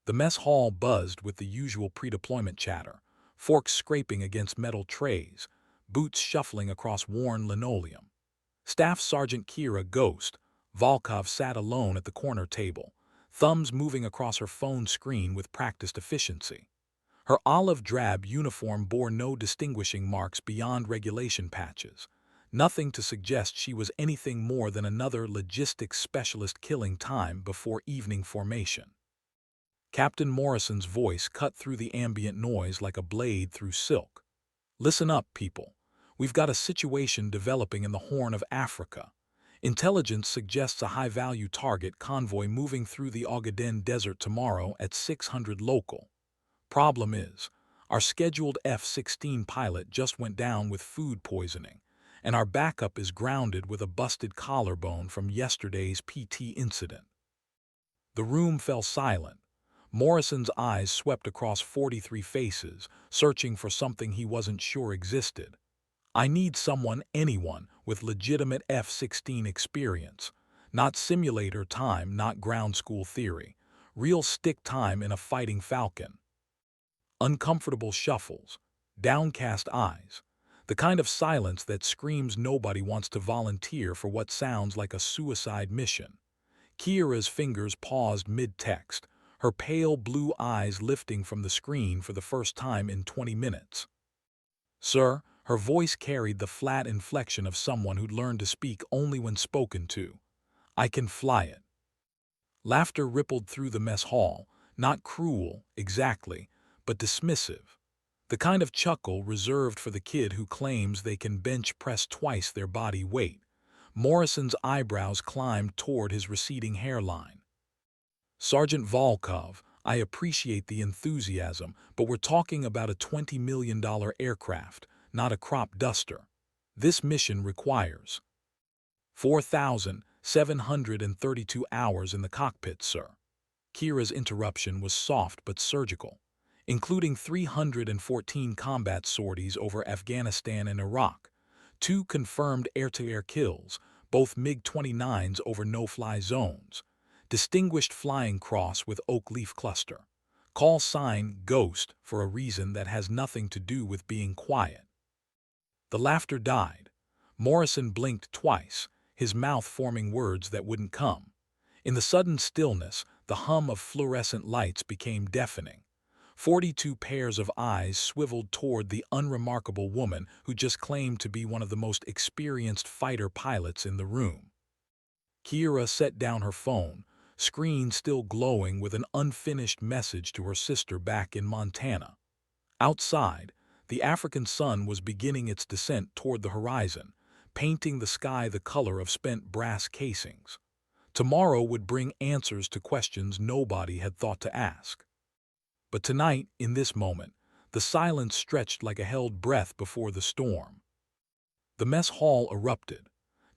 The mess hall buzzed with the usual pre-deployment chatter, forks scraping against metal trays, boots shuffling across worn linoleum. Staff Sergeant Kira Ghost Volkov sat alone at the corner table, thumbs moving across her phone screen with practiced efficiency. Her olive-drab uniform bore no distinguishing marks beyond regulation patches, nothing to suggest she was anything more than another logistics specialist killing time before evening formation. Captain Morrison's voice cut through the ambient noise like a blade through silk. "Listen up, people. We've got a situation developing in the Horn of Africa. Intelligence suggests a high-value target convoy moving through the Ogaden Desert tomorrow at 600 local. Problem is, our scheduled F-16 pilot just went down with food poisoning, and our backup is grounded with a busted collarbone from yesterday's PT incident." The room fell silent. Morrison's eyes swept across 43 faces, searching for something he wasn't sure existed. "I need someone, anyone, with legitimate F-16 experience. Not simulator time, not ground school theory. Real stick time in a fighting Falcon." Uncomfortable shuffles, downcast eyes, the kind of silence that screams nobody wants to volunteer for what sounds like a suicide mission. Kira's fingers paused mid-text, her pale blue eyes lifting from the screen for the first time in 20 minutes. "Sir," her voice carried the flat inflection of someone who'd learned to speak only when spoken to. "I can fly it." Laughter rippled through the mess hall, not cruel, exactly, but dismissive. The kind of chuckle reserved for the kid who claims they can bench press twice their body weight. Morrison's eyebrows climbed toward his receding hairline. "Sergeant Volkov, I appreciate the enthusiasm, but we're talking about a $20 million aircraft, not a crop duster. This mission requires 4,732 hours in the cockpit, sir." Kira's interruption was soft but surgical, including 314 combat sorties over Afghanistan and Iraq, 2 confirmed air-to-air kills, both MiG-29s over no-fly zones, distinguished flying cross with oak leaf cluster, call sign Ghost for a reason that has nothing to do with being quiet. The laughter died. Morrison blinked twice, his mouth forming words that wouldn't come. In the sudden stillness, the hum of fluorescent lights became deafening. 42 pairs of eyes swiveled toward the unremarkable woman who just claimed to be one of the most experienced fighter pilots in the room. Kira set down her phone, screen still glowing with an unfinished message to her sister back in Montana. Outside, the African sun was beginning its descent toward the horizon, painting the sky the color of spent brass casings. Tomorrow would bring answers to questions nobody had thought to ask. But tonight, in this moment, the silence stretched like a held breath before the storm. The mess hall erupted,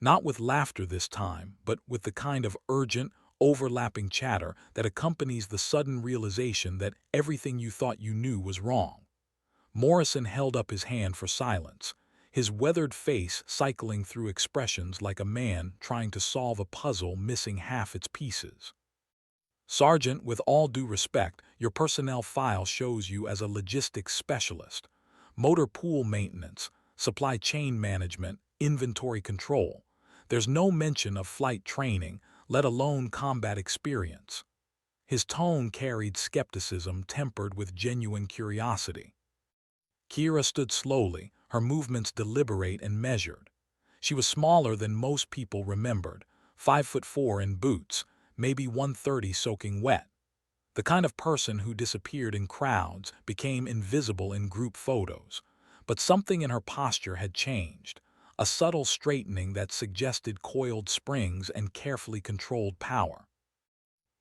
not with laughter this time, but with the kind of urgent, overlapping chatter that accompanies the sudden realization that everything you thought you knew was wrong. Morrison held up his hand for silence, his weathered face cycling through expressions like a man trying to solve a puzzle missing half its pieces. "Sergeant, with all due respect, your personnel file shows you as a logistics specialist. Motor pool maintenance, supply chain management, inventory control. There's no mention of flight training, let alone combat experience." His tone carried skepticism tempered with genuine curiosity. Kira stood slowly, her movements deliberate and measured. She was smaller than most people remembered, 5'4" in boots, maybe 130 soaking wet. The kind of person who disappeared in crowds, became invisible in group photos. But something in her posture had changed, a subtle straightening that suggested coiled springs and carefully controlled power.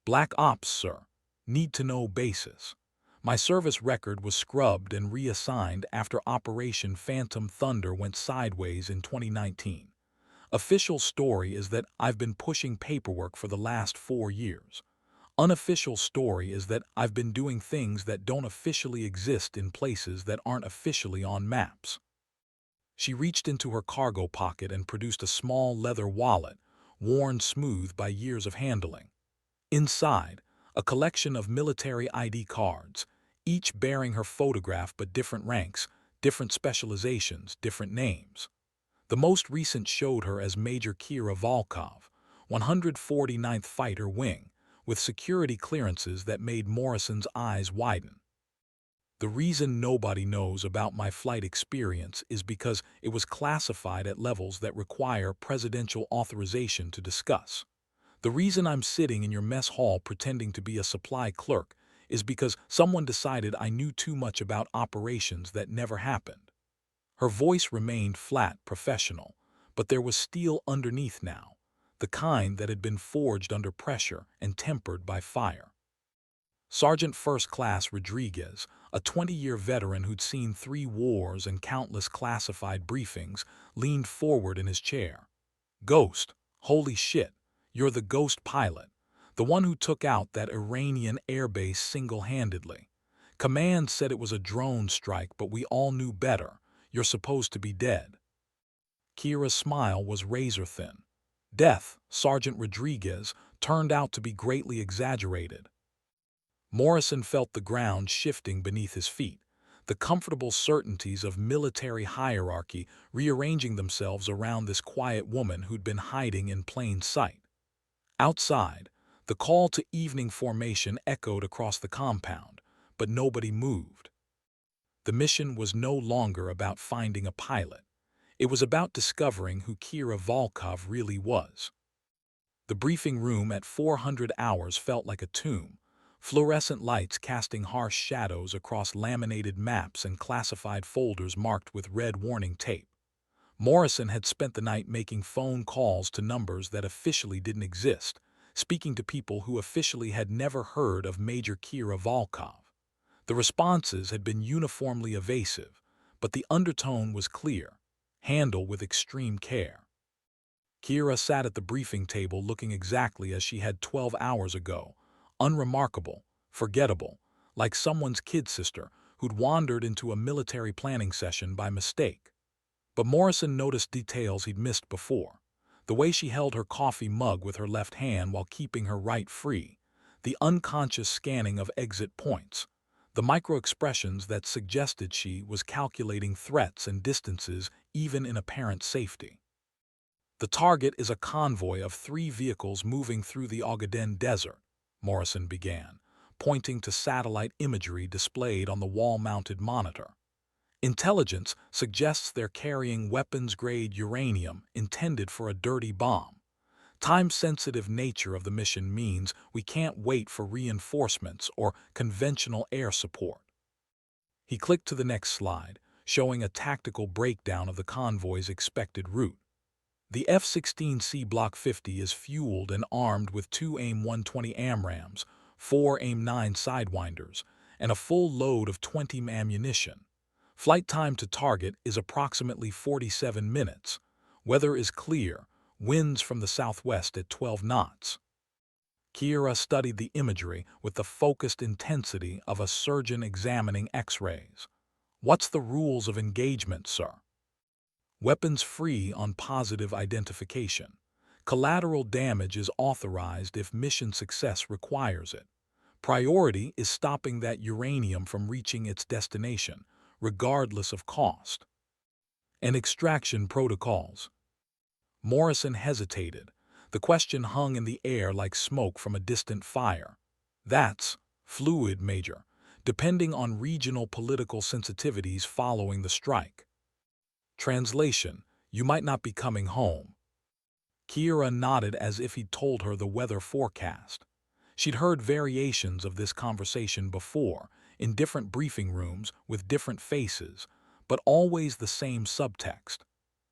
"Black Ops, sir. Need to know basis. My service record was scrubbed and reassigned after Operation Phantom Thunder went sideways in 2019. Official story is that I've been pushing paperwork for the last 4 years. Unofficial story is that I've been doing things that don't officially exist in places that aren't officially on maps." She reached into her cargo pocket and produced a small leather wallet, worn smooth by years of handling. Inside, a collection of military ID cards, each bearing her photograph but different ranks, different specializations, different names. The most recent showed her as Major Kira Volkov, 149th Fighter Wing, with security clearances that made Morrison's eyes widen. The reason nobody knows about my flight experience is because it was classified at levels that require presidential authorization to discuss. The reason I'm sitting in your mess hall pretending to be a supply clerk is because someone decided I knew too much about operations that never happened. Her voice remained flat, professional, but there was steel underneath now, the kind that had been forged under pressure and tempered by fire. Sergeant First Class Rodriguez, a 20-year veteran who'd seen 3 wars and countless classified briefings, leaned forward in his chair. "Ghost, holy shit, you're the Ghost pilot, the one who took out that Iranian airbase single-handedly. Command said it was a drone strike, but we all knew better. You're supposed to be dead." Kira's smile was razor-thin. Death, Sergeant Rodriguez, turned out to be greatly exaggerated. Morrison felt the ground shifting beneath his feet, the comfortable certainties of military hierarchy rearranging themselves around this quiet woman who'd been hiding in plain sight. Outside, the call to evening formation echoed across the compound, but nobody moved. The mission was no longer about finding a pilot. It was about discovering who Kira Volkov really was. The briefing room at 400 hours felt like a tomb, fluorescent lights casting harsh shadows across laminated maps and classified folders marked with red warning tape. Morrison had spent the night making phone calls to numbers that officially didn't exist, speaking to people who officially had never heard of Major Kira Volkov. The responses had been uniformly evasive, but the undertone was clear: handle with extreme care. Kira sat at the briefing table looking exactly as she had 12 hours ago, unremarkable, forgettable, like someone's kid sister who'd wandered into a military planning session by mistake. But Morrison noticed details he'd missed before: the way she held her coffee mug with her left hand while keeping her right free, the unconscious scanning of exit points, the micro-expressions that suggested she was calculating threats and distances even in apparent safety. "The target is a convoy of 3 vehicles moving through the Ogaden Desert," Morrison began, pointing to satellite imagery displayed on the wall-mounted monitor. "Intelligence suggests they're carrying weapons-grade uranium intended for a dirty bomb. Time-sensitive nature of the mission means we can't wait for reinforcements or conventional air support." He clicked to the next slide, showing a tactical breakdown of the convoy's expected route. The F-16C Block 50 is fueled and armed with 2 AIM-120 AMRAAMs, 4 AIM-9 Sidewinders, and a full load of 20 ammunition. Flight time to target is approximately 47 minutes. Weather is clear, winds from the southwest at 12 knots. Kira studied the imagery with the focused intensity of a surgeon examining X-rays. "What's the rules of engagement, sir?" "Weapons free on positive identification. Collateral damage is authorized if mission success requires it. Priority is stopping that uranium from reaching its destination, regardless of cost." "And extraction protocols?" Morrison hesitated. The question hung in the air like smoke from a distant fire. "That's fluid, Major, depending on regional political sensitivities following the strike." Translation: "You might not be coming home." Kira nodded as if he'd told her the weather forecast. She'd heard variations of this conversation before, in different briefing rooms with different faces, but always the same subtext.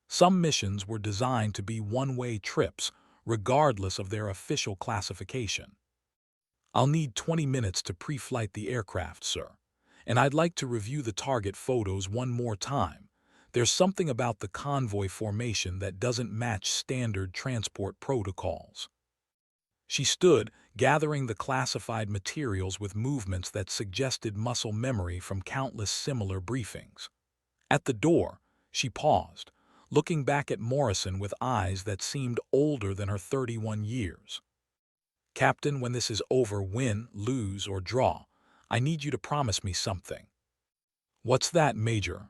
Some missions were designed to be one-way trips, regardless of their official classification. "I'll need 20 minutes to pre-flight the aircraft, sir, and I'd like to review the target photos one more time. There's something about the convoy formation that doesn't match standard transport protocols." She stood, gathering the classified materials with movements that suggested muscle memory from countless similar briefings. At the door, she paused, looking back at Morrison with eyes that seemed older than her 31 years. Captain, when this is over, win, lose, or draw, I need you to promise me something. What's that, Major?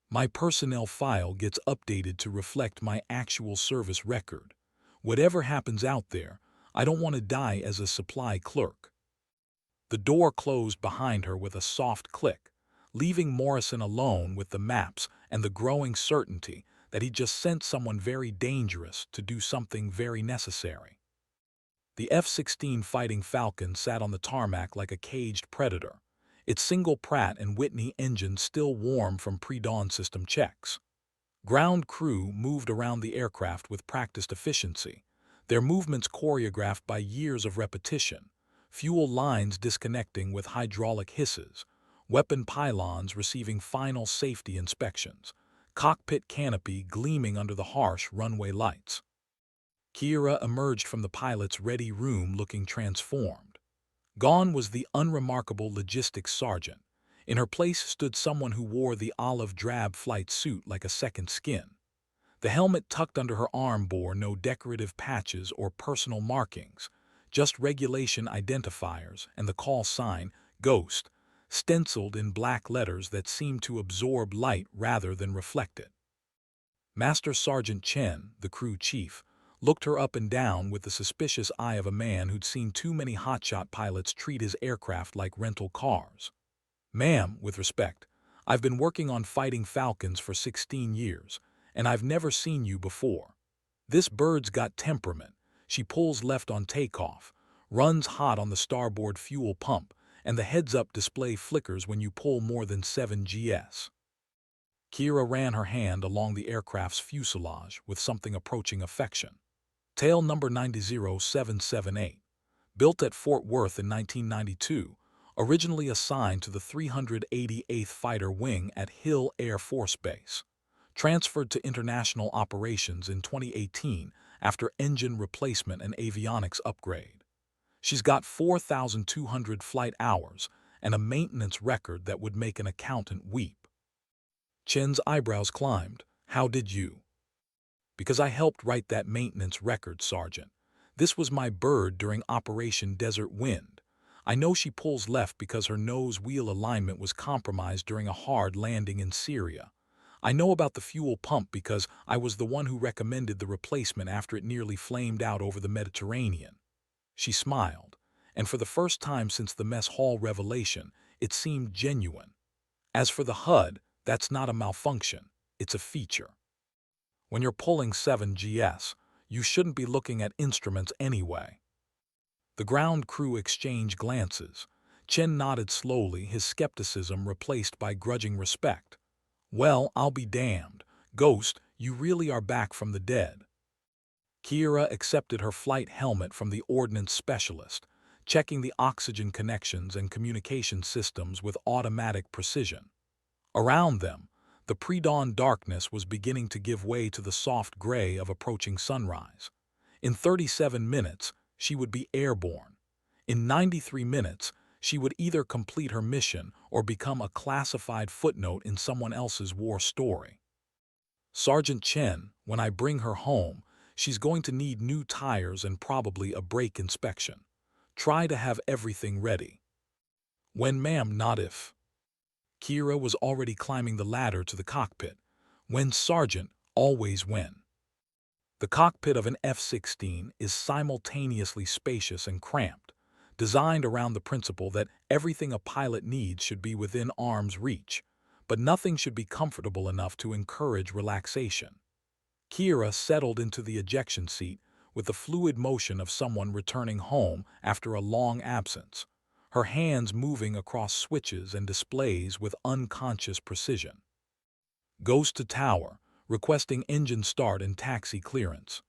My personnel file gets updated to reflect my actual service record. Whatever happens out there, I don't want to die as a supply clerk. The door closed behind her with a soft click, leaving Morrison alone with the maps and the growing certainty that he just sent someone very dangerous to do something very necessary. The F-16 Fighting Falcon sat on the tarmac like a caged predator, its single Pratt and Whitney engine still warm from pre-dawn system checks. Ground crew moved around the aircraft with practiced efficiency, their movements choreographed by years of repetition, fuel lines disconnecting with hydraulic hisses, weapon pylons receiving final safety inspections, cockpit canopy gleaming under the harsh runway lights. Kira emerged from the pilot's ready room looking transformed. Gone was the unremarkable logistics sergeant. In her place stood someone who wore the olive-drab flight suit like a second skin. The helmet tucked under her arm bore no decorative patches or personal markings, just regulation identifiers and the call sign, Ghost, stenciled in black letters that seemed to absorb light rather than reflect it. Master Sergeant Chen, the crew chief, looked her up and down with the suspicious eye of a man who'd seen too many hotshot pilots treat his aircraft like rental cars. Ma'am, with respect, I've been working on fighting falcons for 16 years, and I've never seen you before. This bird's got temperament. She pulls left on takeoff, runs hot on the starboard fuel pump, and the heads-up display flickers when you pull more than 7 GS. Kira ran her hand along the aircraft's fuselage with something approaching affection. Tail number 90778, built at Fort Worth in 1992, originally assigned to the 388th Fighter Wing at Hill Air Force Base. Transferred to international operations in 2018 after engine replacement and avionics upgrade. She's got 4,200 flight hours and a maintenance record that would make an accountant weep. Chen's eyebrows climbed. How did you? Because I helped write that maintenance record, Sergeant. This was my bird during Operation Desert Wind. I know she pulls left because her nose wheel alignment was compromised during a hard landing in Syria. I know about the fuel pump because I was the one who recommended the replacement after it nearly flamed out over the Mediterranean. She smiled, and for the first time since the mess hall revelation, it seemed genuine. As for the HUD, that's not a malfunction, it's a feature. When you're pulling 7 GS, you shouldn't be looking at instruments anyway. The ground crew exchanged glances. Chen nodded slowly, his skepticism replaced by grudging respect. Well, I'll be damned. Ghost, you really are back from the dead. Kira accepted her flight helmet from the ordnance specialist, checking the oxygen connections and communication systems with automatic precision. Around them, the pre-dawn darkness was beginning to give way to the soft gray of approaching sunrise. In 37 minutes, she would be airborne. In 93 minutes, she would either complete her mission or become a classified footnote in someone else's war story. Sergeant Chen, when I bring her home, she's going to need new tires and probably a brake inspection. Try to have everything ready. When, ma'am, not if. Kira was already climbing the ladder to the cockpit. When, Sergeant, always when. The cockpit of an F-16 is simultaneously spacious and cramped, designed around the principle that everything a pilot needs should be within arm's reach, but nothing should be comfortable enough to encourage relaxation. Kira settled into the ejection seat with the fluid motion of someone returning home after a long absence, her hands moving across switches and displays with unconscious precision. Ghost to tower, requesting engine start and taxi clearance.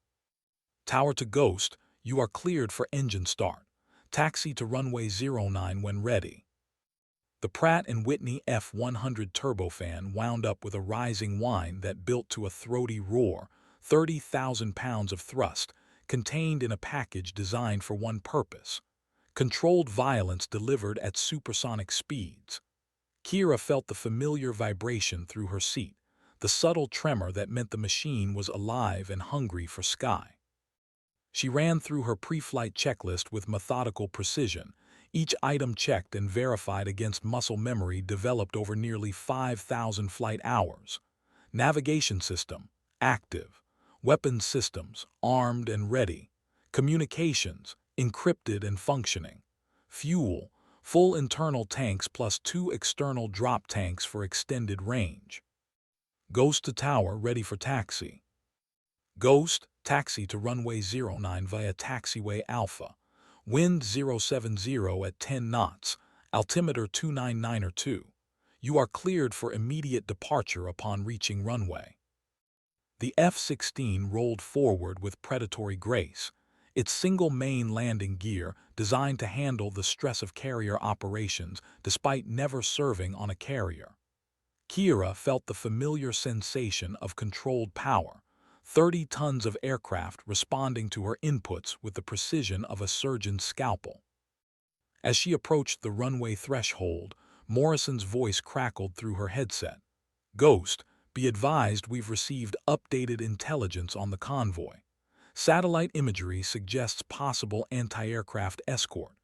Tower to Ghost, you are cleared for engine start. Taxi to runway 09 when ready. The Pratt & Whitney F-100 turbofan wound up with a rising whine that built to a throaty roar, 30,000 pounds of thrust, contained in a package designed for one purpose. Controlled violence delivered at supersonic speeds. Kira felt the familiar vibration through her seat, the subtle tremor that meant the machine was alive and hungry for sky. She ran through her pre-flight checklist with methodical precision, each item checked and verified against muscle memory developed over nearly 5,000 flight hours. Navigation system, active. Weapons systems, armed and ready. Communications, encrypted and functioning. Fuel, full internal tanks plus 2 external drop tanks for extended range. Ghost to tower ready for taxi. Ghost, taxi to runway 09 via taxiway Alpha. Wind 070 at 10 knots, altimeter 299 You are cleared for immediate departure upon reaching runway. The F-16 rolled forward with predatory grace, its single main landing gear designed to handle the stress of carrier operations despite never serving on a carrier. Kira felt the familiar sensation of controlled power, 30 tons of aircraft responding to her inputs with the precision of a surgeon's scalpel. As she approached the runway threshold, Morrison's voice crackled through her headset. "Ghost, be advised we've received updated intelligence on the convoy. Satellite imagery suggests possible anti-aircraft escort.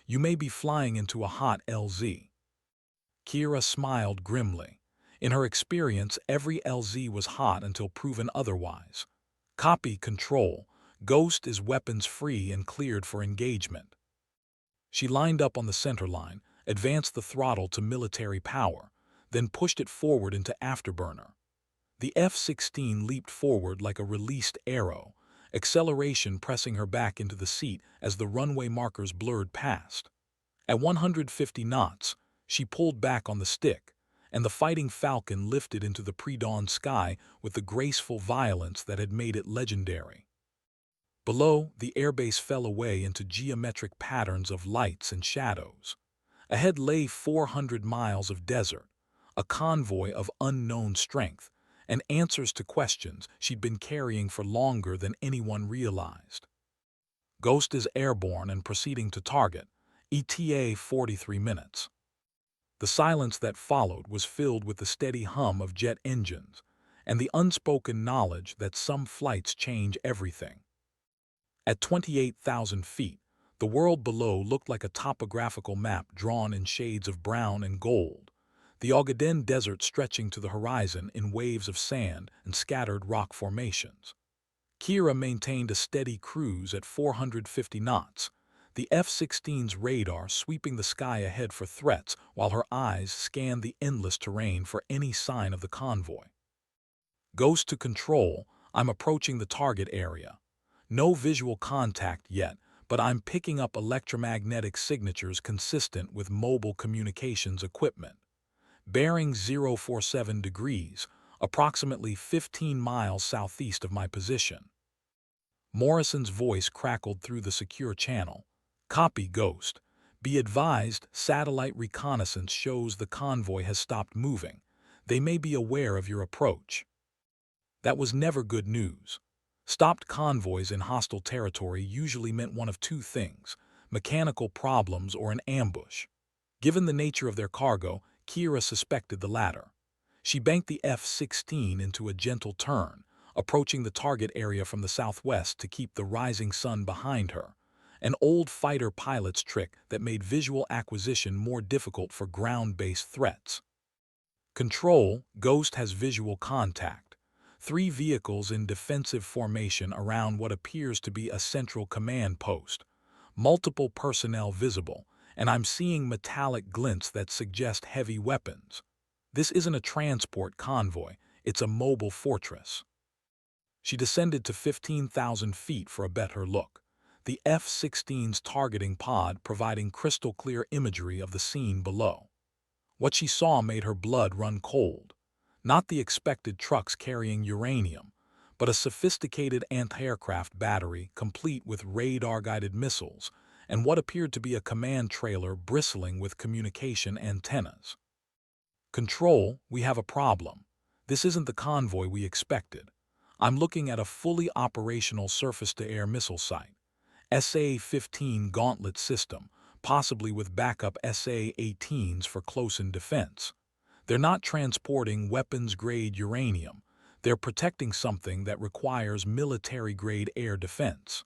You may be flying into a hot LZ." Kira smiled grimly. In her experience, every LZ was hot until proven otherwise. Copy control. Ghost is weapons-free and cleared for engagement. She lined up on the center line, advanced the throttle to military power, then pushed it forward into afterburner. The F-16 leaped forward like a released arrow, acceleration pressing her back into the seat as the runway markers blurred past. At 150 knots, she pulled back on the stick, and the Fighting Falcon lifted into the pre-dawn sky with the graceful violence that had made it legendary. Below, the airbase fell away into geometric patterns of lights and shadows. Ahead lay 400 miles of desert, a convoy of unknown strength, and answers to questions she'd been carrying for longer than anyone realized. Ghost is airborne and proceeding to target, ETA 43 minutes. The silence that followed was filled with the steady hum of jet engines and the unspoken knowledge that some flights change everything. At 28,000 feet, the world below looked like a topographical map drawn in shades of brown and gold, the Ogaden Desert stretching to the horizon in waves of sand and scattered rock formations. Kira maintained a steady cruise at 450 knots, the F-16's radar sweeping the sky ahead for threats while her eyes scanned the endless terrain for any sign of the convoy. Ghost to control, I'm approaching the target area. No visual contact yet, but I'm picking up electromagnetic signatures consistent with mobile communications equipment. Bearing 047 degrees, approximately 15 miles southeast of my position. Morrison's voice crackled through the secure channel. "Copy, Ghost. Be advised, satellite reconnaissance shows the convoy has stopped moving. They may be aware of your approach." That was never good news. Stopped convoys in hostile territory usually meant one of two things: mechanical problems or an ambush. Given the nature of their cargo, Kira suspected the latter. She banked the F-16 into a gentle turn, approaching the target area from the southwest to keep the rising sun behind her, an old fighter pilot's trick that made visual acquisition more difficult for ground-based threats. Control, Ghost has visual contact. 3 vehicles in defensive formation around what appears to be a central command post. Multiple personnel visible, and I'm seeing metallic glints that suggest heavy weapons. This isn't a transport convoy, it's a mobile fortress. She descended to 15,000 feet for a better look, the F-16's targeting pod providing crystal-clear imagery of the scene below. What she saw made her blood run cold. Not the expected trucks carrying uranium, but a sophisticated anti-aircraft battery complete with radar-guided missiles and what appeared to be a command trailer bristling with communication antennas. "Control, we have a problem. This isn't the convoy we expected. I'm looking at a fully operational surface-to-air missile site. SA-15 Gauntlet system, possibly with backup SA-18s for close-in defense. They're not transporting weapons-grade uranium. They're protecting something that requires military-grade air defense."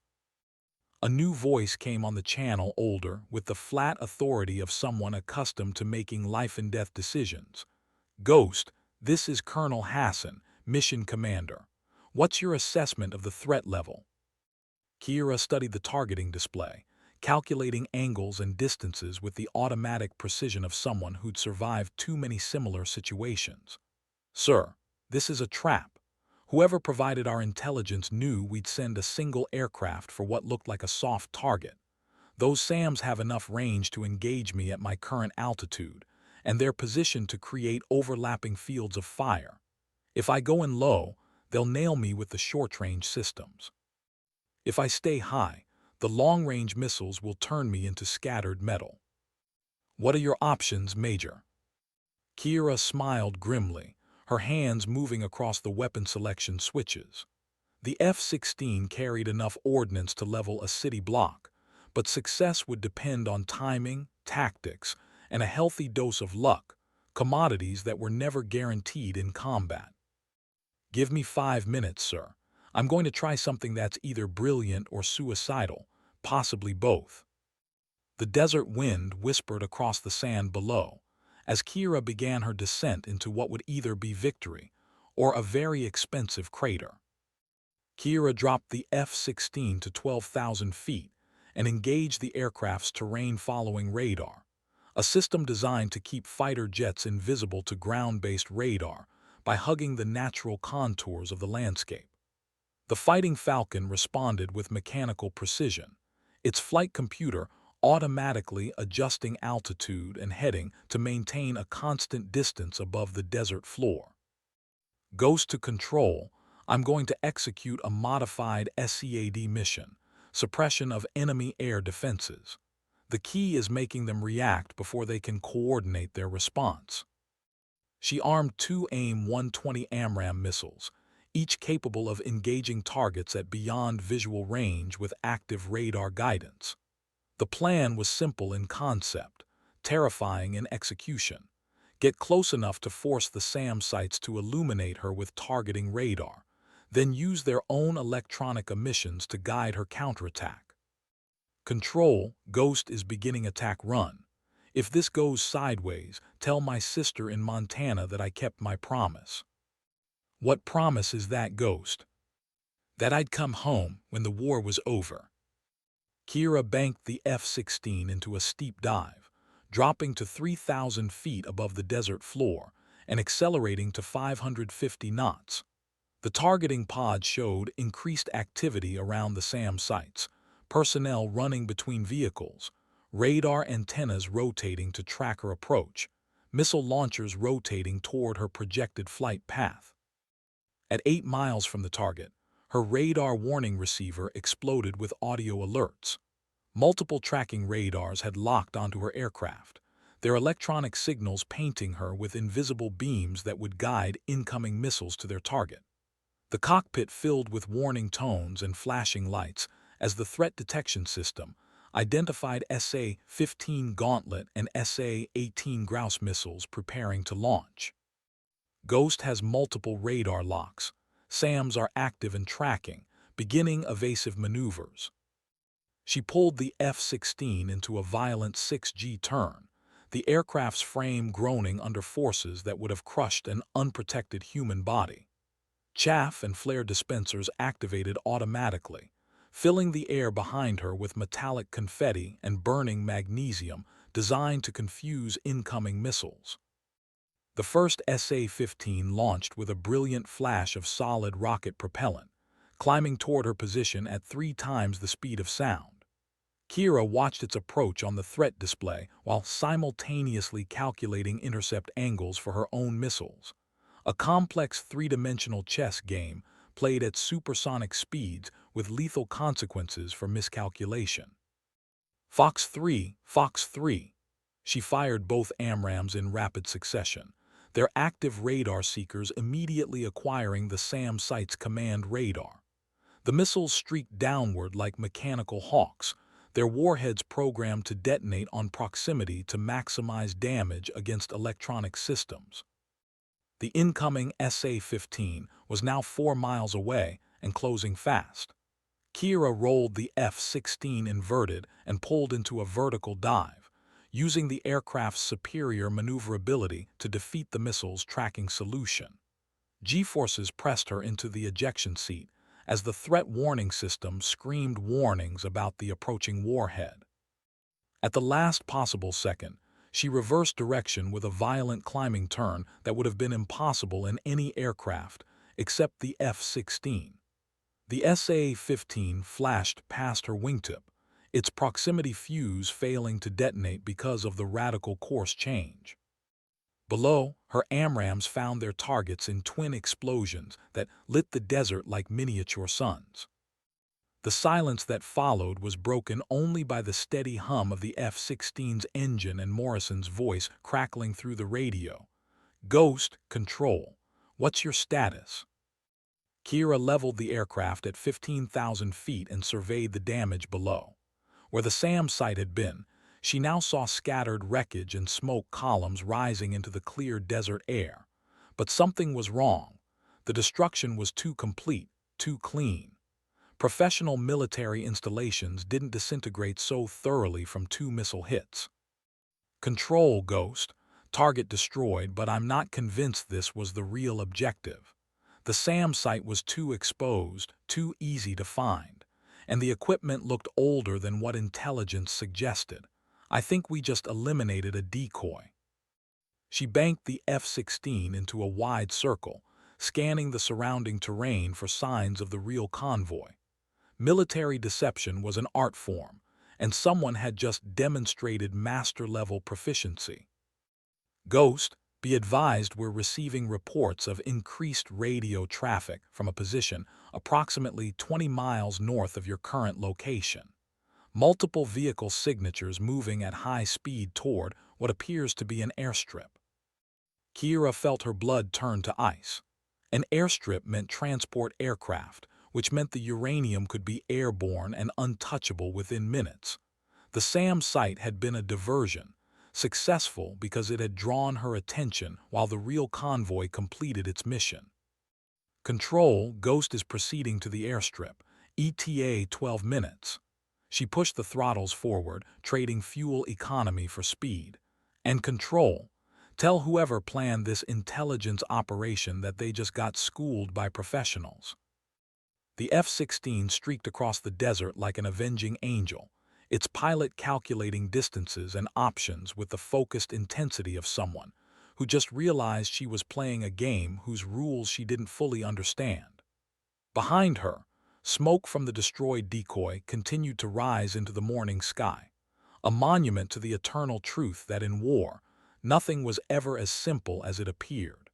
A new voice came on the channel, older, with the flat authority of someone accustomed to making life-and-death decisions. "Ghost, this is Colonel Hassan, Mission Commander. What's your assessment of the threat level?" Kira studied the targeting display, calculating angles and distances with the automatic precision of someone who'd survived too many similar situations. "Sir, this is a trap. Whoever provided our intelligence knew we'd send a single aircraft for what looked like a soft target. Those SAMs have enough range to engage me at my current altitude, and they're positioned to create overlapping fields of fire. If I go in low, they'll nail me with the short-range systems. If I stay high, the long-range missiles will turn me into scattered metal. What are your options, Major?" Kira smiled grimly, her hands moving across the weapon selection switches. The F-16 carried enough ordnance to level a city block, but success would depend on timing, tactics, and a healthy dose of luck, commodities that were never guaranteed in combat. "Give me 5 minutes, sir. I'm going to try something that's either brilliant or suicidal, possibly both." The desert wind whispered across the sand below, as Kira began her descent into what would either be victory or a very expensive crater. Kira dropped the F-16 to 12,000 feet and engaged the aircraft's terrain-following radar, a system designed to keep fighter jets invisible to ground-based radar by hugging the natural contours of the landscape. The Fighting Falcon responded with mechanical precision, its flight computer automatically adjusting altitude and heading to maintain a constant distance above the desert floor. "Ghost to Control, I'm going to execute a modified SEAD mission, suppression of enemy air defenses. The key is making them react before they can coordinate their response." She armed 2 AIM-120 AMRAAM missiles, each capable of engaging targets at beyond visual range with active radar guidance. The plan was simple in concept, terrifying in execution. Get close enough to force the SAM sites to illuminate her with targeting radar, then use their own electronic emissions to guide her counterattack. "Control, Ghost is beginning attack run. If this goes sideways, tell my sister in Montana that I kept my promise." "What promise is that, Ghost?" "That I'd come home when the war was over." Kira banked the F-16 into a steep dive, dropping to 3,000 feet above the desert floor and accelerating to 550 knots. The targeting pod showed increased activity around the SAM sites, personnel running between vehicles, radar antennas rotating to track her approach, missile launchers rotating toward her projected flight path. At 8 miles from the target, her radar warning receiver exploded with audio alerts. Multiple tracking radars had locked onto her aircraft, their electronic signals painting her with invisible beams that would guide incoming missiles to their target. The cockpit filled with warning tones and flashing lights as the threat detection system identified SA-15 Gauntlet and SA-18 Grouse missiles preparing to launch. "Ghost has multiple radar locks. SAMs are active and tracking, beginning evasive maneuvers." She pulled the F-16 into a violent 6G turn, the aircraft's frame groaning under forces that would have crushed an unprotected human body. Chaff and flare dispensers activated automatically, filling the air behind her with metallic confetti and burning magnesium designed to confuse incoming missiles. The first SA-15 launched with a brilliant flash of solid rocket propellant, climbing toward her position at 3 times the speed of sound. Kira watched its approach on the threat display while simultaneously calculating intercept angles for her own missiles, a complex 3-dimensional chess game played at supersonic speeds with lethal consequences for miscalculation. "Fox 3, Fox 3. She fired both AMRAAMs in rapid succession, their active radar seekers immediately acquiring the SAM site's command radar. The missiles streaked downward like mechanical hawks, their warheads programmed to detonate on proximity to maximize damage against electronic systems. The incoming SA-15 was now 4 miles away and closing fast. Kira rolled the F-16 inverted and pulled into a vertical dive, using the aircraft's superior maneuverability to defeat the missile's tracking solution. G-forces pressed her into the ejection seat as the threat warning system screamed warnings about the approaching warhead. At the last possible second, she reversed direction with a violent climbing turn that would have been impossible in any aircraft except the F-16. The SA-15 flashed past her wingtip, its proximity fuse failing to detonate because of the radical course change. Below, her AMRAAMs found their targets in twin explosions that lit the desert like miniature suns. The silence that followed was broken only by the steady hum of the F-16's engine and Morrison's voice crackling through the radio. "Ghost, control. What's your status?" Kira leveled the aircraft at 15,000 feet and surveyed the damage below. Where the SAM site had been, she now saw scattered wreckage and smoke columns rising into the clear desert air. But something was wrong. The destruction was too complete, too clean. Professional military installations didn't disintegrate so thoroughly from 2 missile hits. "Control, Ghost. Target destroyed, but I'm not convinced this was the real objective. The SAM site was too exposed, too easy to find, and the equipment looked older than what intelligence suggested. I think we just eliminated a decoy." She banked the F-16 into a wide circle, scanning the surrounding terrain for signs of the real convoy. Military deception was an art form, and someone had just demonstrated master-level proficiency. "Ghost, be advised we're receiving reports of increased radio traffic from a position approximately 20 miles north of your current location. Multiple vehicle signatures moving at high speed toward what appears to be an airstrip." Kira felt her blood turn to ice. An airstrip meant transport aircraft, which meant the uranium could be airborne and untouchable within minutes. The SAM site had been a diversion, successful because it had drawn her attention while the real convoy completed its mission. "Control, Ghost is proceeding to the airstrip. ETA 12 minutes. She pushed the throttles forward, trading fuel economy for speed. "And Control, tell whoever planned this intelligence operation that they just got schooled by professionals." The F-16 streaked across the desert like an avenging angel, its pilot calculating distances and options with the focused intensity of someone who just realized she was playing a game whose rules she didn't fully understand. Behind her, smoke from the destroyed decoy continued to rise into the morning sky, a monument to the eternal truth that in war, nothing was ever as simple as it appeared.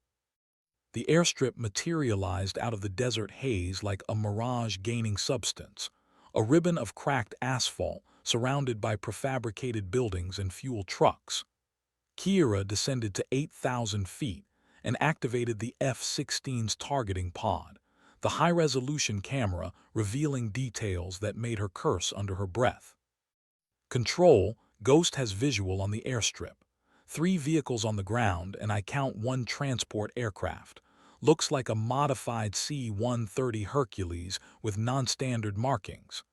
The airstrip materialized out of the desert haze like a mirage gaining substance, a ribbon of cracked asphalt surrounded by prefabricated buildings and fuel trucks. Kira descended to 8,000 feet and activated the F-16's targeting pod, the high-resolution camera revealing details that made her curse under her breath. "Control, Ghost has visual on the airstrip. 3 vehicles on the ground, and I count 1 transport aircraft. Looks like a modified C-130 Hercules with non-standard markings.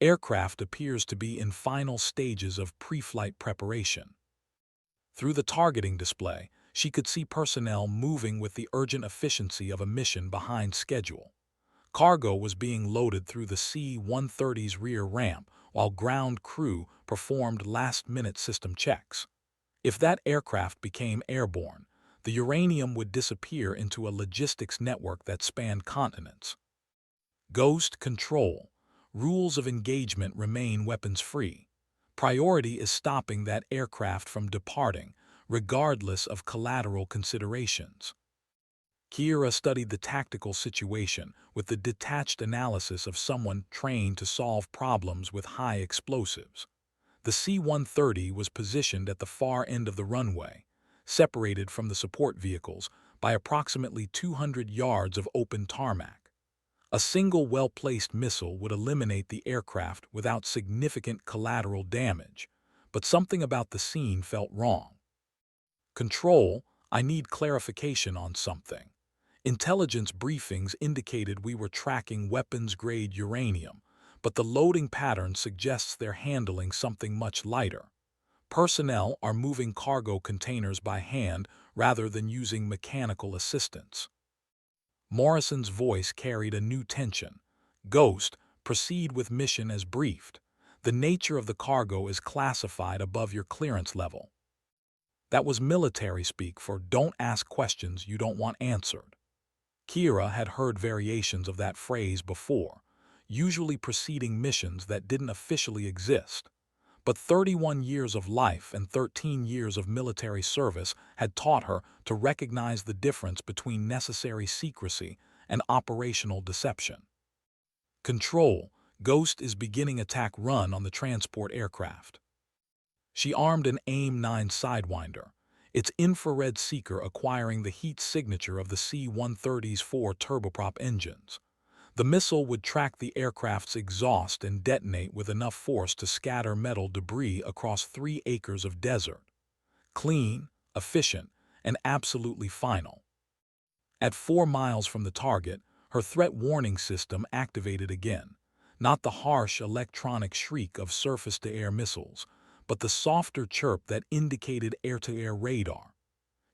Aircraft appears to be in final stages of pre-flight preparation." Through the targeting display, she could see personnel moving with the urgent efficiency of a mission behind schedule. Cargo was being loaded through the C-130's rear ramp, while ground crew performed last-minute system checks. If that aircraft became airborne, the uranium would disappear into a logistics network that spanned continents. "Ghost, Control. Rules of engagement remain weapons-free. Priority is stopping that aircraft from departing, regardless of collateral considerations." Kira studied the tactical situation with the detached analysis of someone trained to solve problems with high explosives. The C-130 was positioned at the far end of the runway, separated from the support vehicles by approximately 200 yards of open tarmac. A single well-placed missile would eliminate the aircraft without significant collateral damage, but something about the scene felt wrong. "Control, I need clarification on something. Intelligence briefings indicated we were tracking weapons-grade uranium, but the loading pattern suggests they're handling something much lighter. Personnel are moving cargo containers by hand rather than using mechanical assistance. Morrison's voice carried a new tension. Ghost, proceed with mission as briefed. The nature of the cargo is classified above your clearance level. That was military speak for don't ask questions you don't want answered. Kira had heard variations of that phrase before, usually preceding missions that didn't officially exist. But 31 years of life and 13 years of military service had taught her to recognize the difference between necessary secrecy and operational deception. Control, Ghost is beginning attack run on the transport aircraft. She armed an AIM-9 Sidewinder, its infrared seeker acquiring the heat signature of the C-130's 4 turboprop engines. The missile would track the aircraft's exhaust and detonate with enough force to scatter metal debris across 3 acres of desert. Clean, efficient, and absolutely final. At 4 miles from the target, her threat warning system activated again, not the harsh electronic shriek of surface-to-air missiles, but the softer chirp that indicated air-to-air radar.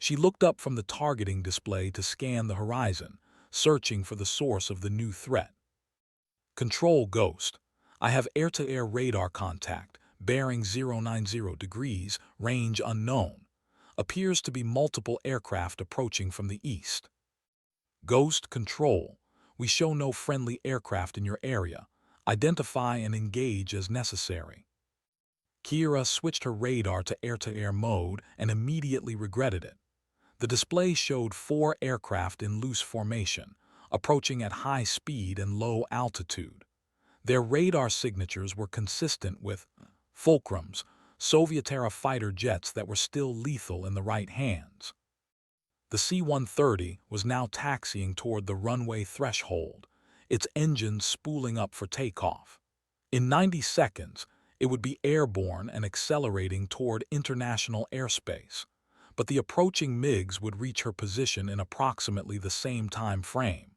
She looked up from the targeting display to scan the horizon, searching for the source of the new threat. Control, Ghost. I have air-to-air radar contact, bearing 090 degrees, range unknown. Appears to be multiple aircraft approaching from the east. Ghost, Control. We show no friendly aircraft in your area. Identify and engage as necessary. Kira switched her radar to air-to-air mode and immediately regretted it. The display showed 4 aircraft in loose formation, approaching at high speed and low altitude. Their radar signatures were consistent with Fulcrums, Soviet-era fighter jets that were still lethal in the right hands. The C-130 was now taxiing toward the runway threshold, its engines spooling up for takeoff. In 90 seconds, it would be airborne and accelerating toward international airspace, but the approaching MiGs would reach her position in approximately the same time frame.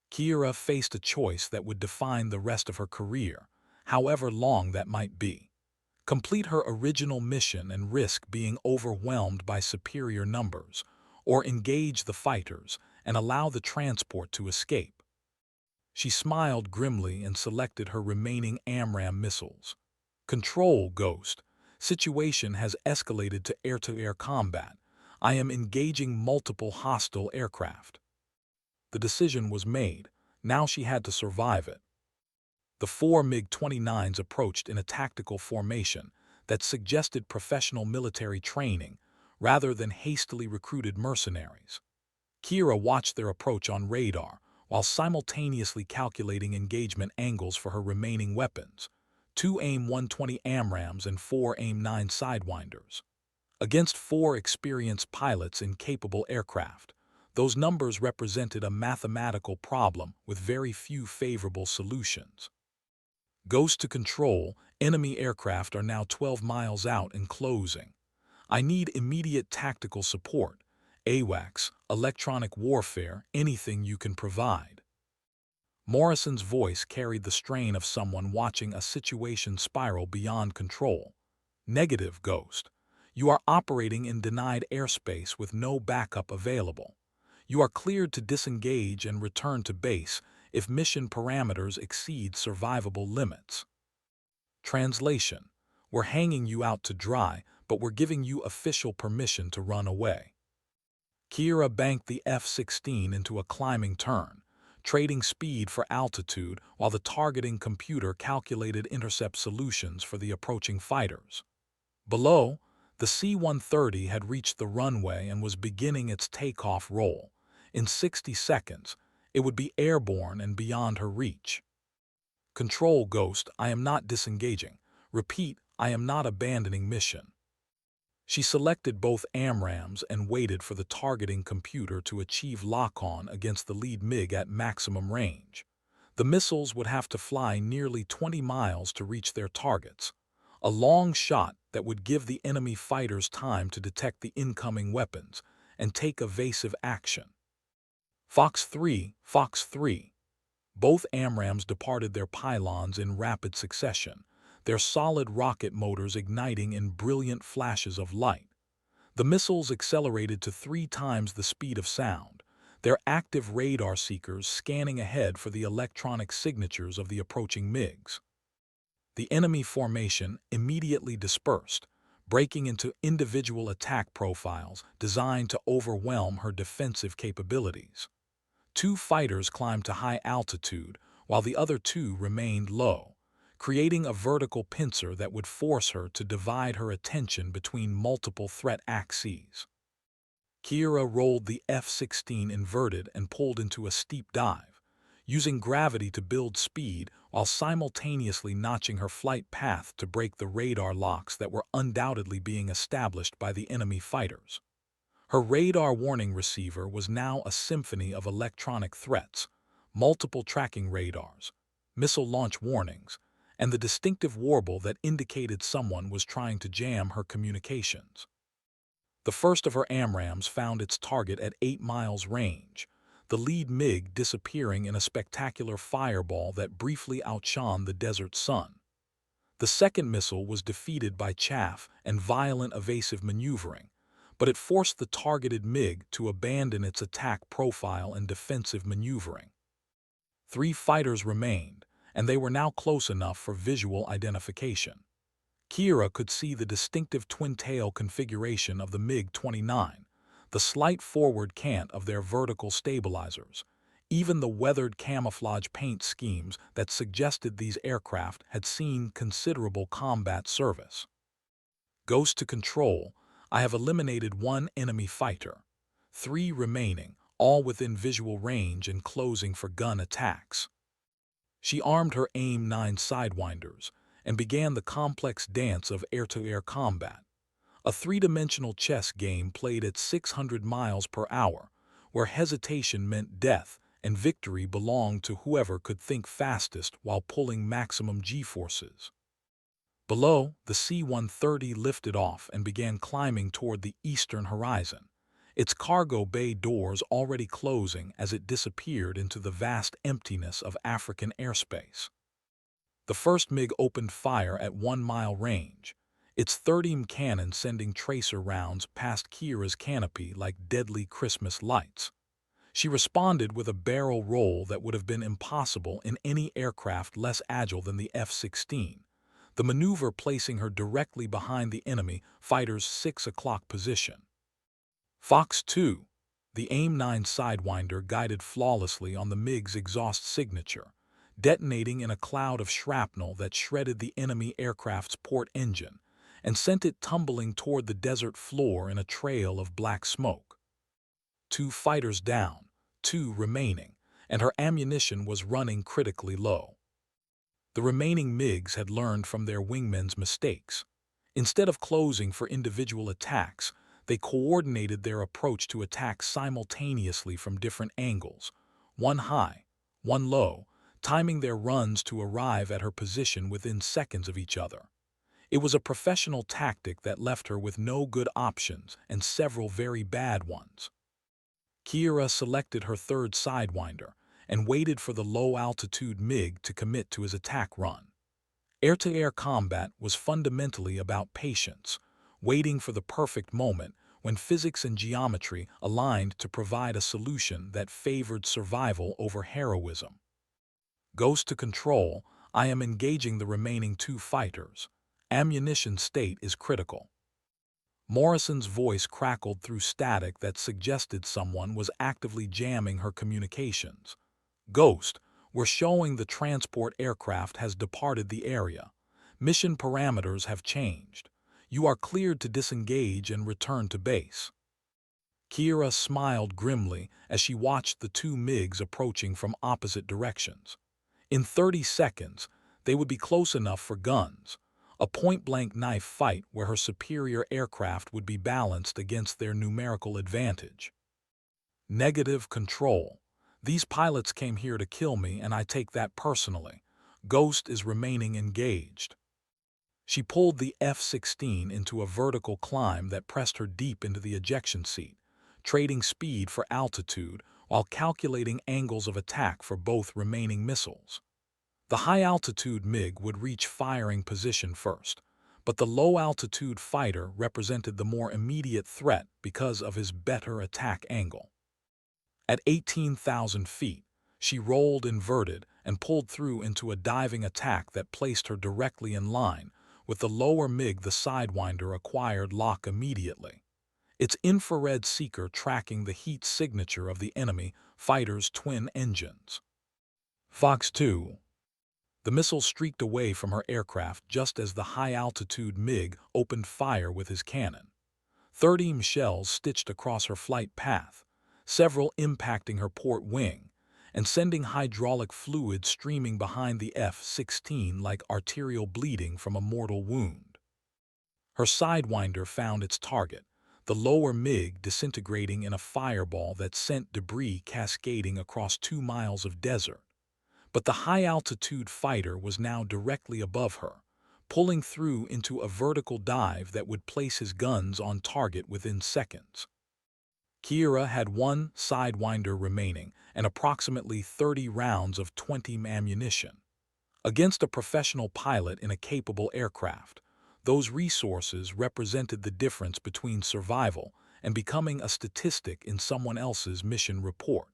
Kira faced a choice that would define the rest of her career, however long that might be. Complete her original mission and risk being overwhelmed by superior numbers, or engage the fighters and allow the transport to escape. She smiled grimly and selected her remaining AMRAAM missiles. Control, Ghost. Situation has escalated to air-to-air combat. I am engaging multiple hostile aircraft. The decision was made. Now she had to survive it. The 4 MiG-29s approached in a tactical formation that suggested professional military training rather than hastily recruited mercenaries. Kira watched their approach on radar while simultaneously calculating engagement angles for her remaining weapons, 2 AIM-120 AMRAAMs and 4 AIM-9 Sidewinders. Against 4 experienced pilots in capable aircraft, those numbers represented a mathematical problem with very few favorable solutions. Ghost to Control, enemy aircraft are now 12 miles out and closing. I need immediate tactical support. AWACS, electronic warfare, anything you can provide. Morrison's voice carried the strain of someone watching a situation spiral beyond control. Negative, Ghost. You are operating in denied airspace with no backup available. You are cleared to disengage and return to base if mission parameters exceed survivable limits. Translation: we're hanging you out to dry, but we're giving you official permission to run away. Kira banked the F-16 into a climbing turn, trading speed for altitude while the targeting computer calculated intercept solutions for the approaching fighters. Below, the C-130 had reached the runway and was beginning its takeoff roll. In 60 seconds, it would be airborne and beyond her reach. Control, Ghost, I am not disengaging. Repeat, I am not abandoning mission. She selected both AMRAAMs and waited for the targeting computer to achieve lock-on against the lead MiG at maximum range. The missiles would have to fly nearly 20 miles to reach their targets, a long shot that would give the enemy fighters time to detect the incoming weapons and take evasive action. Fox 3, Fox 3. Both AMRAAMs departed their pylons in rapid succession, their solid rocket motors igniting in brilliant flashes of light. The missiles accelerated to 3 times the speed of sound, their active radar seekers scanning ahead for the electronic signatures of the approaching MiGs. The enemy formation immediately dispersed, breaking into individual attack profiles designed to overwhelm her defensive capabilities. 2 fighters climbed to high altitude, while the other 2 remained low, creating a vertical pincer that would force her to divide her attention between multiple threat axes. Kira rolled the F-16 inverted and pulled into a steep dive, using gravity to build speed while simultaneously notching her flight path to break the radar locks that were undoubtedly being established by the enemy fighters. Her radar warning receiver was now a symphony of electronic threats, multiple tracking radars, missile launch warnings, and the distinctive warble that indicated someone was trying to jam her communications. The first of her AMRAAMs found its target at 8 miles range, the lead MiG disappearing in a spectacular fireball that briefly outshone the desert sun. The second missile was defeated by chaff and violent evasive maneuvering, but it forced the targeted MiG to abandon its attack profile and defensive maneuvering. 3 fighters remained, and they were now close enough for visual identification. Kira could see the distinctive twin-tail configuration of the MiG-29, the slight forward cant of their vertical stabilizers, even the weathered camouflage paint schemes that suggested these aircraft had seen considerable combat service. Ghost to control, I have eliminated 1 enemy fighter, 3 remaining, all within visual range and closing for gun attacks. She armed her AIM-9 sidewinders and began the complex dance of air-to-air combat, a 3-dimensional chess game played at 600 miles per hour, where hesitation meant death and victory belonged to whoever could think fastest while pulling maximum G-forces. Below, the C-130 lifted off and began climbing toward the eastern horizon, its cargo bay doors already closing as it disappeared into the vast emptiness of African airspace. The first MiG opened fire at 1-mile range, its 30 cannon sending tracer rounds past Kira's canopy like deadly Christmas lights. She responded with a barrel roll that would have been impossible in any aircraft less agile than the F-16, the maneuver placing her directly behind the enemy fighter's 6 o'clock position. Fox 2, the AIM-9 sidewinder guided flawlessly on the MiG's exhaust signature, detonating in a cloud of shrapnel that shredded the enemy aircraft's port engine and sent it tumbling toward the desert floor in a trail of black smoke. 2 fighters down, 2 remaining, and her ammunition was running critically low. The remaining MiGs had learned from their wingmen's mistakes. Instead of closing for individual attacks, they coordinated their approach to attack simultaneously from different angles, 1 high, 1 low, timing their runs to arrive at her position within seconds of each other. It was a professional tactic that left her with no good options and several very bad ones. Kira selected her third sidewinder and waited for the low-altitude MiG to commit to his attack run. Air-to-air combat was fundamentally about patience, waiting for the perfect moment when physics and geometry aligned to provide a solution that favored survival over heroism. Ghost to control, I am engaging the remaining 2 fighters. Ammunition state is critical. Morrison's voice crackled through static that suggested someone was actively jamming her communications. Ghost, we're showing the transport aircraft has departed the area. Mission parameters have changed. You are cleared to disengage and return to base. Kira smiled grimly as she watched the 2 MiGs approaching from opposite directions. In 30 seconds, they would be close enough for guns, a point-blank knife fight where her superior aircraft would be balanced against their numerical advantage. Negative control. These pilots came here to kill me and I take that personally. Ghost is remaining engaged. She pulled the F-16 into a vertical climb that pressed her deep into the ejection seat, trading speed for altitude while calculating angles of attack for both remaining missiles. The high-altitude MiG would reach firing position first, but the low-altitude fighter represented the more immediate threat because of his better attack angle. At 18,000 feet, she rolled inverted and pulled through into a diving attack that placed her directly in line with the lower MiG. The Sidewinder acquired lock immediately, its infrared seeker tracking the heat signature of the enemy fighter's twin engines. Fox 2. The missile streaked away from her aircraft just as the high-altitude MiG opened fire with his cannon. 13 shells stitched across her flight path, several impacting her port wing and sending hydraulic fluid streaming behind the F-16 like arterial bleeding from a mortal wound. Her Sidewinder found its target, the lower MiG disintegrating in a fireball that sent debris cascading across 2 miles of desert. But the high-altitude fighter was now directly above her, pulling through into a vertical dive that would place his guns on target within seconds. Kira had 1 Sidewinder remaining and approximately 30 rounds of 20 ammunition. Against a professional pilot in a capable aircraft, those resources represented the difference between survival and becoming a statistic in someone else's mission report.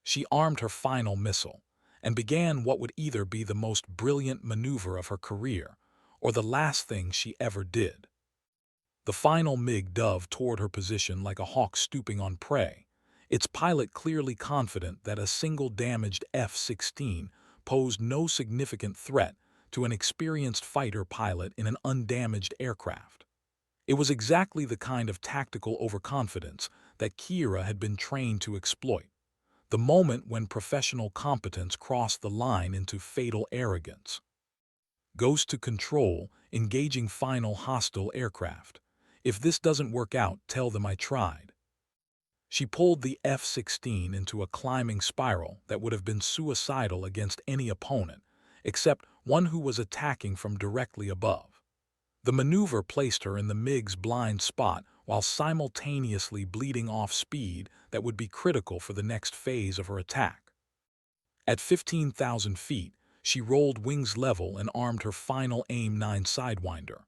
She armed her final missile and began what would either be the most brilliant maneuver of her career or the last thing she ever did. The final MiG dove toward her position like a hawk stooping on prey, its pilot clearly confident that a single damaged F-16 posed no significant threat to an experienced fighter pilot in an undamaged aircraft. It was exactly the kind of tactical overconfidence that Kira had been trained to exploit, the moment when professional competence crossed the line into fatal arrogance. Ghost to control, engaging final hostile aircraft. If this doesn't work out, tell them I tried. She pulled the F-16 into a climbing spiral that would have been suicidal against any opponent, except one who was attacking from directly above. The maneuver placed her in the MiG's blind spot while simultaneously bleeding off speed that would be critical for the next phase of her attack. At 15,000 feet, she rolled wings level and armed her final AIM-9 Sidewinder.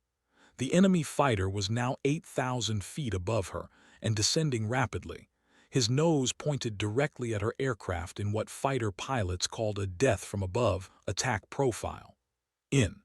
The enemy fighter was now 8,000 feet above her and descending rapidly, his nose pointed directly at her aircraft in what fighter pilots called a death from above attack profile. In